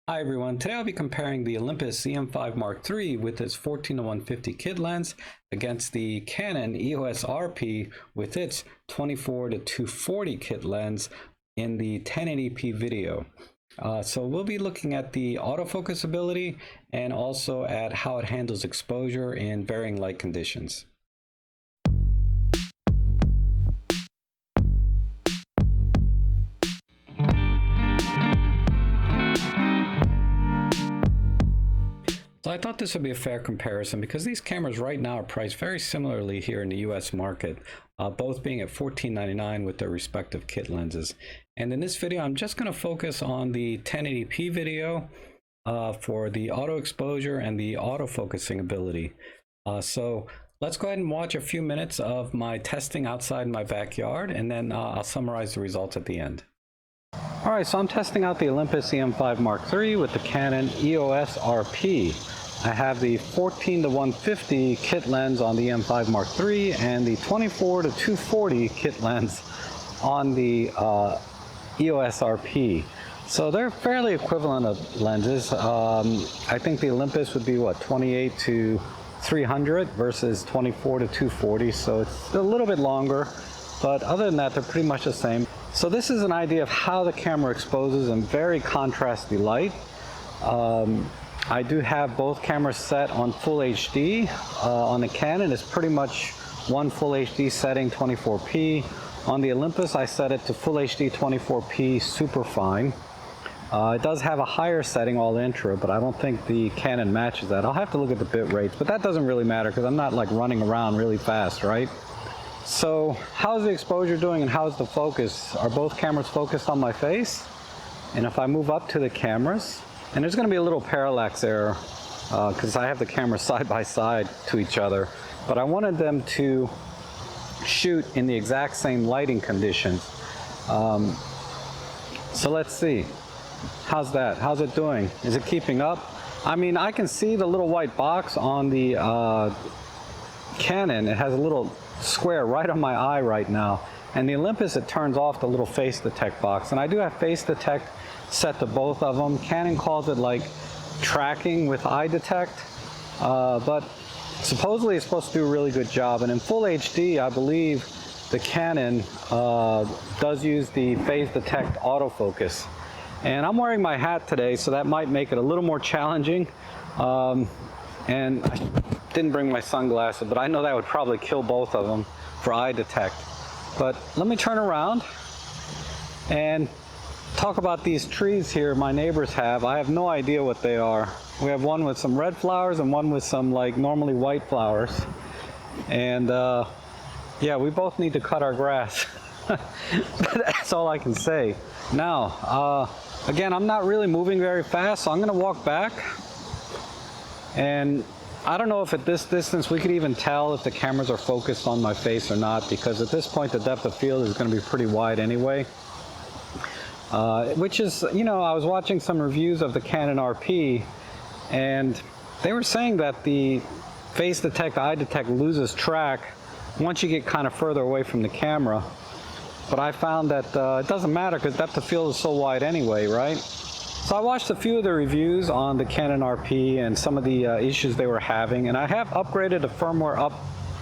Hi everyone, today I'll be comparing the Olympus E-M5 Mark III with its 14-150 kit lens against the Canon EOS RP with its 24-240 kit lens in the 1080p video. So we'll be looking at the autofocus ability and also at how it handles exposure in varying light conditions. So I thought this would be a fair comparison because these cameras right now are priced very similarly here in the US market, both being at $14.99 with their respective kit lenses. And in this video, I'm just going to focus on the 1080p video for the auto exposure and the autofocusing ability. So let's go ahead and watch a few minutes of my testing outside my backyard, and then I'll summarize the results at the end. All right, so I'm testing out the Olympus E-M5 Mark III with the Canon EOS RP. I have the 14-150 kit lens on the E-M5 Mark III and the 24-240 kit lens on the EOS RP. So they're fairly equivalent of lenses. I think the Olympus would be what, 28-300 versus 24-240, so it's a little bit longer, but other than that, they're pretty much the same. So this is an idea of how the camera exposes in very contrasty light. I do have both cameras set on full HD. On the Canon, it's pretty much one full HD setting, 24p. On the Olympus, I set it to full HD 24p superfine. It does have a higher setting, all intra, but I don't think the Canon matches that. I'll have to look at the bit rates, but that doesn't really matter because I'm not like running around really fast, right? So how's the exposure doing and how's the focus? Are both cameras focused on my face? And if I move up to the cameras, and there's going to be a little parallax error because I have the cameras side by side to each other, but I wanted them to shoot in the exact same lighting conditions. So let's see. How's that? How's it doing? Is it keeping up? I mean, I can see the little white box on the Canon. It has a little square right on my eye right now, and the Olympus, it turns off the little face detect box, and I do have face detect set to both of them. Canon calls it like tracking with eye detect, but supposedly it's supposed to do a really good job. And in full HD, I believe the Canon does use the phase detect autofocus. And I'm wearing my hat today, so that might make it a little more challenging. And I didn't bring my sunglasses, but I know that would probably kill both of them for eye detect. But let me turn around and talk about these trees here my neighbors have. I have no idea what they are. We have one with some red flowers and one with some like normally white flowers. And yeah, we both need to cut our grass. That's all I can say. Now, again, I'm not really moving very fast, so I'm gonna walk back. And I don't know if at this distance we could even tell if the cameras are focused on my face or not, because at this point the depth of field is going to be pretty wide anyway. Which is, you know, I was watching some reviews of the Canon RP, and they were saying that the face detect, eye detect loses track once you get kind of further away from the camera. But I found that it doesn't matter because depth of field is so wide anyway, right? So I watched a few of the reviews on the Canon RP and some of the issues they were having, and I have upgraded the firmware up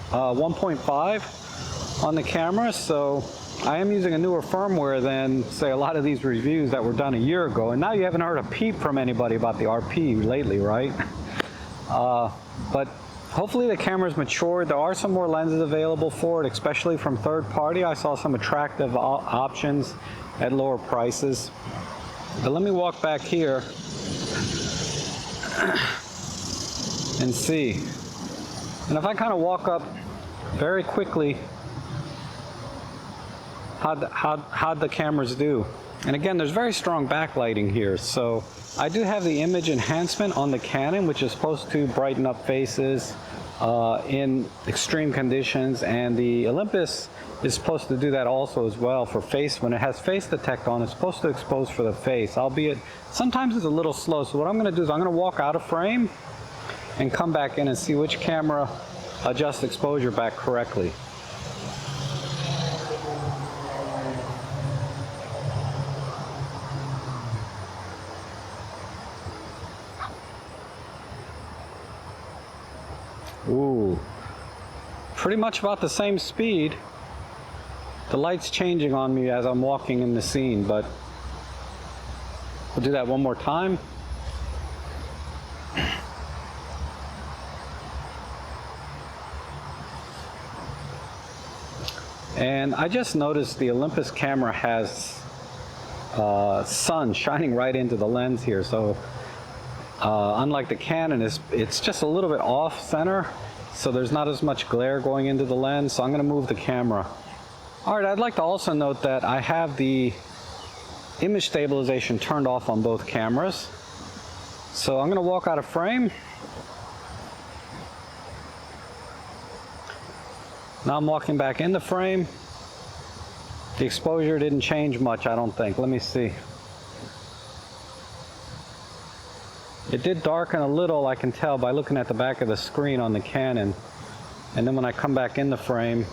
1.5 on the camera, so I am using a newer firmware than, say, a lot of these reviews that were done a year ago. And now you haven't heard a peep from anybody about the RP lately, right? But hopefully the camera's matured. There are some more lenses available for it, especially from third party. I saw some attractive options at lower prices. But let me walk back here and see. And if I kind of walk up very quickly, how'd the cameras do? And again, there's very strong backlighting here. So I do have the image enhancement on the Canon, which is supposed to brighten up faces in extreme conditions. And the Olympus is supposed to do that also as well for face. When it has face detect on, it's supposed to expose for the face, albeit sometimes it's a little slow. So what I'm going to do is I'm going to walk out of frame and come back in and see which camera adjusts exposure back correctly. Ooh, pretty much about the same speed. The light's changing on me as I'm walking in the scene, but we'll do that one more time. And I just noticed the Olympus camera has sun shining right into the lens here, so unlike the Canon, it's just a little bit off center, so there's not as much glare going into the lens, so I'm going to move the camera. Alright, I'd like to also note that I have the image stabilization turned off on both cameras, so I'm going to walk out of frame. Now I'm walking back in the frame. The exposure didn't change much, I don't think. Let me see. It did darken a little, I can tell by looking at the back of the screen on the Canon. And then when I come back in the frame,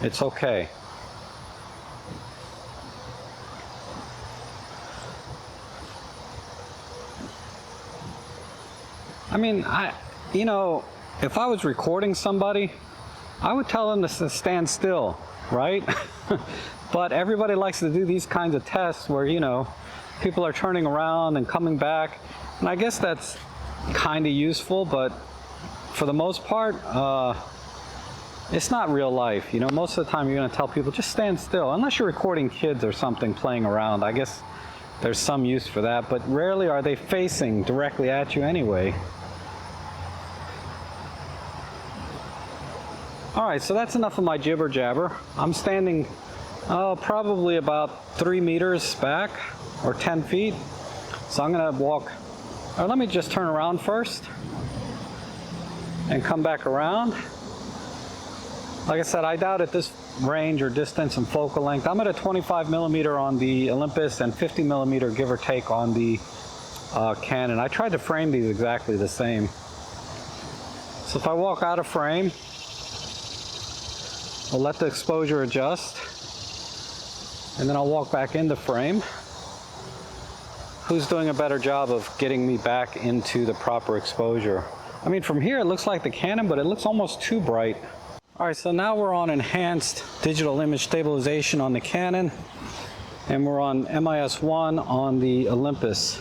it's okay. I mean, you know, if I was recording somebody, I would tell them to stand still, right? But everybody likes to do these kinds of tests where, you know, people are turning around and coming back. And I guess that's kind of useful, but for the most part, it's not real life. You know, most of the time you're going to tell people, just stand still. Unless you're recording kids or something playing around. I guess there's some use for that, but rarely are they facing directly at you anyway. Alright, so that's enough of my jibber jabber. I'm standing probably about 3 meters back, or 10 feet. So I'm going to walk, or let me just turn around first and come back around. Like I said, I doubt at this range or distance and focal length. I'm at a 25 millimeter on the Olympus and 50 millimeter give or take on the Canon. I tried to frame these exactly the same. So if I walk out of frame, I'll let the exposure adjust, and then I'll walk back into frame. Who's doing a better job of getting me back into the proper exposure? I mean, from here it looks like the Canon, but it looks almost too bright. Alright, so now we're on enhanced digital image stabilization on the Canon, and we're on MIS1 on the Olympus.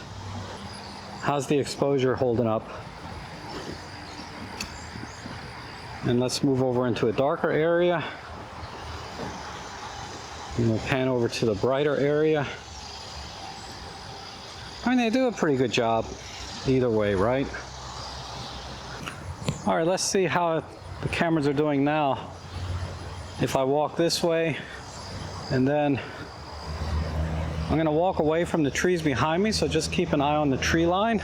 How's the exposure holding up? And let's move over into a darker area. And we'll pan over to the brighter area. I mean, they do a pretty good job either way, right? All right, let's see how the cameras are doing now. If I walk this way, and then I'm gonna walk away from the trees behind me, so just keep an eye on the tree line.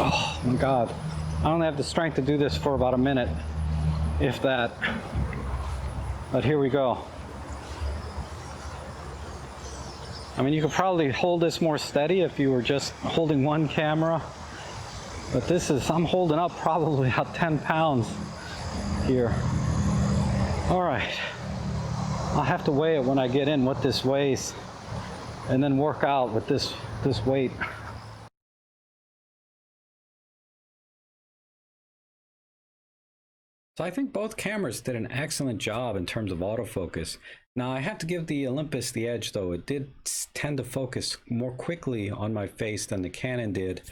Oh my God. I only have the strength to do this for about a minute, if that. But here we go. I mean, you could probably hold this more steady if you were just holding one camera. But this is, I'm holding up probably about 10 pounds here. All right. I'll have to weigh it when I get in, what this weighs, and then work out with this weight. So I think both cameras did an excellent job in terms of autofocus. Now I have to give the Olympus the edge though. It did tend to focus more quickly on my face than the Canon did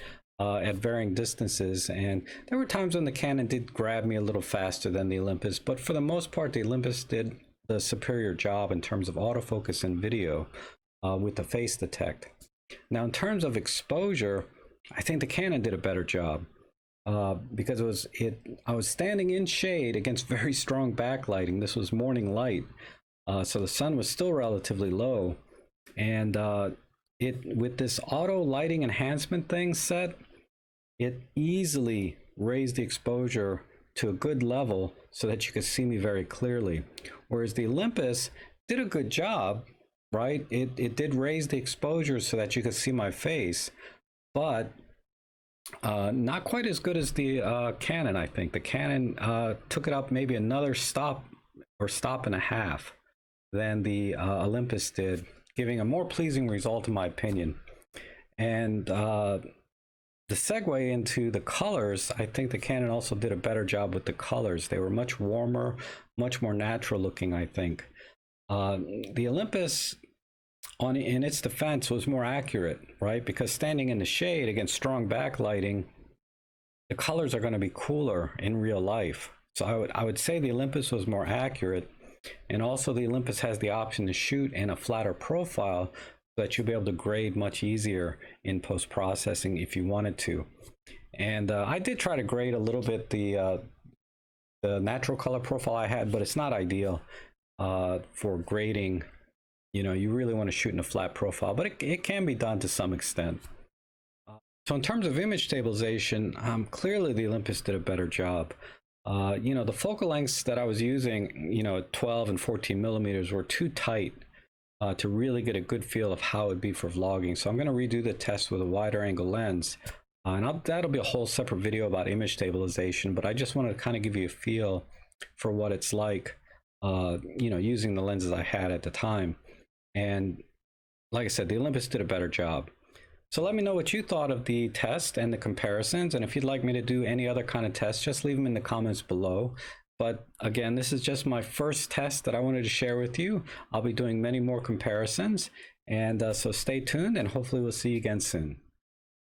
at varying distances. And there were times when the Canon did grab me a little faster than the Olympus, but for the most part the Olympus did the superior job in terms of autofocus and video with the face detect. Now in terms of exposure, I think the Canon did a better job. Because I was standing in shade against very strong backlighting. This was morning light, so the sun was still relatively low, and with this auto lighting enhancement thing set, it easily raised the exposure to a good level so that you could see me very clearly. Whereas the Olympus did a good job, right? It did raise the exposure so that you could see my face, but not quite as good as the Canon, I think. The Canon took it up maybe another stop or stop and a half than the Olympus did, giving a more pleasing result in my opinion. And the segue into the colors, I think the Canon also did a better job with the colors. They were much warmer, much more natural looking, I think. The Olympus, in its defense, was more accurate, right? Because standing in the shade against strong backlighting, the colors are going to be cooler in real life. So I would say the Olympus was more accurate. And also the Olympus has the option to shoot in a flatter profile so that you'll be able to grade much easier in post-processing if you wanted to. And I did try to grade a little bit the natural color profile I had, but it's not ideal for grading. You know, you really want to shoot in a flat profile, but it can be done to some extent. So in terms of image stabilization, clearly the Olympus did a better job. You know, the focal lengths that I was using, you know, 12 and 14 millimeters were too tight to really get a good feel of how it'd be for vlogging. So I'm going to redo the test with a wider angle lens. And that'll be a whole separate video about image stabilization, but I just wanted to kind of give you a feel for what it's like, you know, using the lenses I had at the time. And like I said, the Olympus did a better job. So let me know what you thought of the test and the comparisons. And if you'd like me to do any other kind of tests, just leave them in the comments below. But again, this is just my first test that I wanted to share with you. I'll be doing many more comparisons. And so stay tuned, and hopefully we'll see you again soon.